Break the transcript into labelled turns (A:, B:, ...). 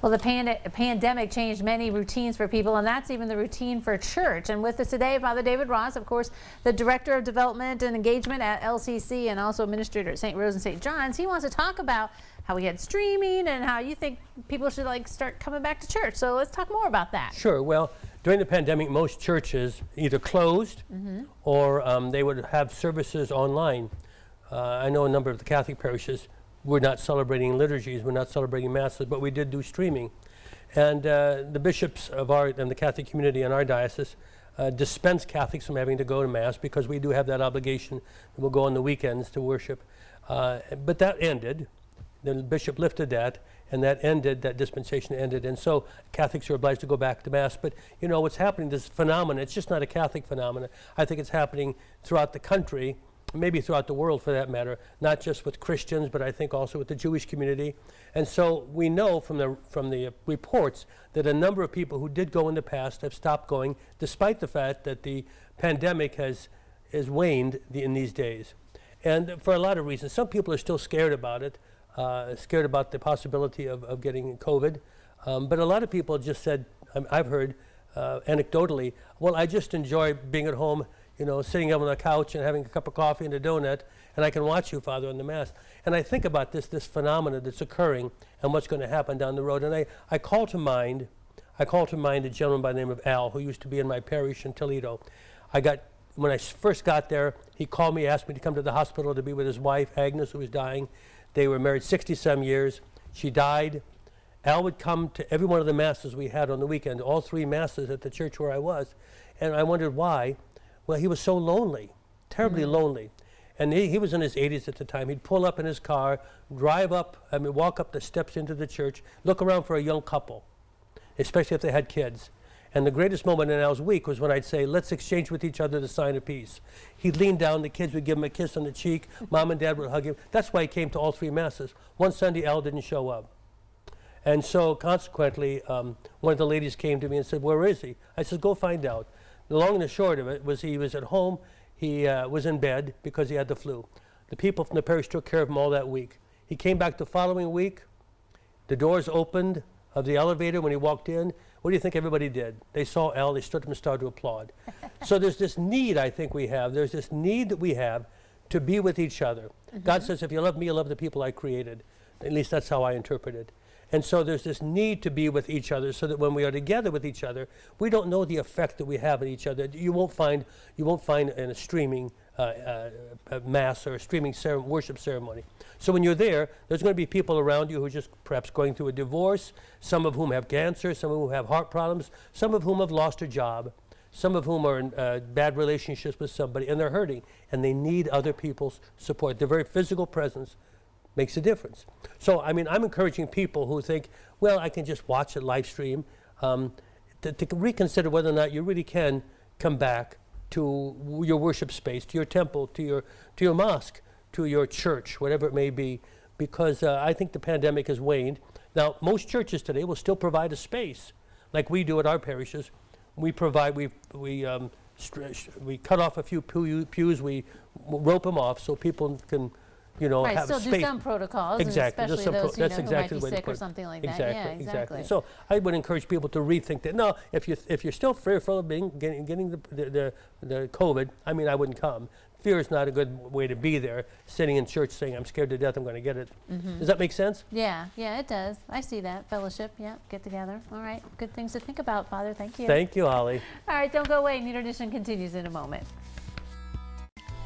A: Well, the pandemic changed many routines for people, and that's even the routine for church. And with us today, Father David Ross, of course, the Director of Development and Engagement at LCC and also Administrator at St. Rose and St. John's. He wants to talk about how we had streaming and how you think people should start coming back to church. So let's talk more about that.
B: Sure. Well, during the pandemic, most churches either closed or they would have services online. I know a number of the Catholic parishes were not celebrating liturgies, we're not celebrating masses, but we did do streaming. And the bishops of and the Catholic community in our diocese dispense Catholics from having to go to Mass because we do have that obligation. We'll go on the weekends to worship. But that ended. The bishop lifted that, and that dispensation ended. And so Catholics are obliged to go back to Mass. But you know, what's happening, this phenomenon, it's just not a Catholic phenomenon. I think it's happening throughout the country, maybe throughout the world for that matter, not just with Christians, but I think also with the Jewish community. And so we know from the reports that a number of people who did go in the past have stopped going, despite the fact that the pandemic has waned in these days. And for a lot of reasons. Some people are still scared about it, scared about the possibility of getting COVID. But a lot of people just said, I've heard anecdotally, well, I just enjoy being at home, you know, sitting up on the couch and having a cup of coffee and a donut, and I can watch you, Father, on the Mass. And I think about this phenomenon that's occurring and what's going to happen down the road. And I call to mind a gentleman by the name of Al, who used to be in my parish in Toledo. When I first got there, he called me, asked me to come to the hospital to be with his wife, Agnes, who was dying. They were married 60-some years. She died. Al would come to every one of the Masses we had on the weekend, all 3 Masses at the church where I was. And I wondered why. Well, he was so lonely, terribly lonely. And he was in his 80s at the time. He'd pull up in his car, walk up the steps into the church, look around for a young couple, especially if they had kids. And the greatest moment in Al's week was when I'd say, let's exchange with each other the sign of peace. He'd lean down, the kids would give him a kiss on the cheek, Mom and Dad would hug him. That's why he came to all 3 Masses. One Sunday, Al didn't show up. And so consequently, one of the ladies came to me and said, where is he? I said, go find out. The long and the short of it was he was at home. He was in bed because he had the flu. The people from the parish took care of him all that week. He came back the following week. The doors opened of the elevator when he walked in. What do you think everybody did? They saw Al, they stood up and started to applaud. So there's this need I think we have. There's this need that we have to be with each other. God says, if you love me, you love the people I created. At least that's how I interpret it. And so there's this need to be with each other so that when we are together with each other, we don't know the effect that we have on each other. You won't find in a streaming a Mass or a streaming worship ceremony. So when you're there, there's going to be people around you who are just perhaps going through a divorce, some of whom have cancer, some of whom have heart problems, some of whom have lost a job, some of whom are in bad relationships with somebody, and they're hurting, and they need other people's support. Their very physical presence makes a difference. So, I mean, I'm encouraging people who think, well, I can just watch a live stream, to reconsider whether or not you really can come back to your worship space, to your temple, to your mosque, to your church, whatever it may be, because I think the pandemic has waned. Now, most churches today will still provide a space, like we do at our parishes. We provide, we cut off a few pews, we rope them off so people can, you know,
A: right,
B: have
A: still
B: space.
A: Do some protocols,
B: exactly.
A: especially those
B: that's
A: who
B: exactly
A: might be sick or something like that. Yeah, exactly.
B: So I would encourage people to rethink that. No, if you're still fearful of getting the COVID, I mean, I wouldn't come. Fear is not a good way to be there, sitting in church saying, I'm scared to death, I'm going to get it. Does that make sense?
A: Yeah, it does. I see that. Fellowship, yeah, get together. All right, good things to think about, Father. Thank you.
B: Thank you, Holly.
A: All right, don't go away. Need Edition continues in a moment.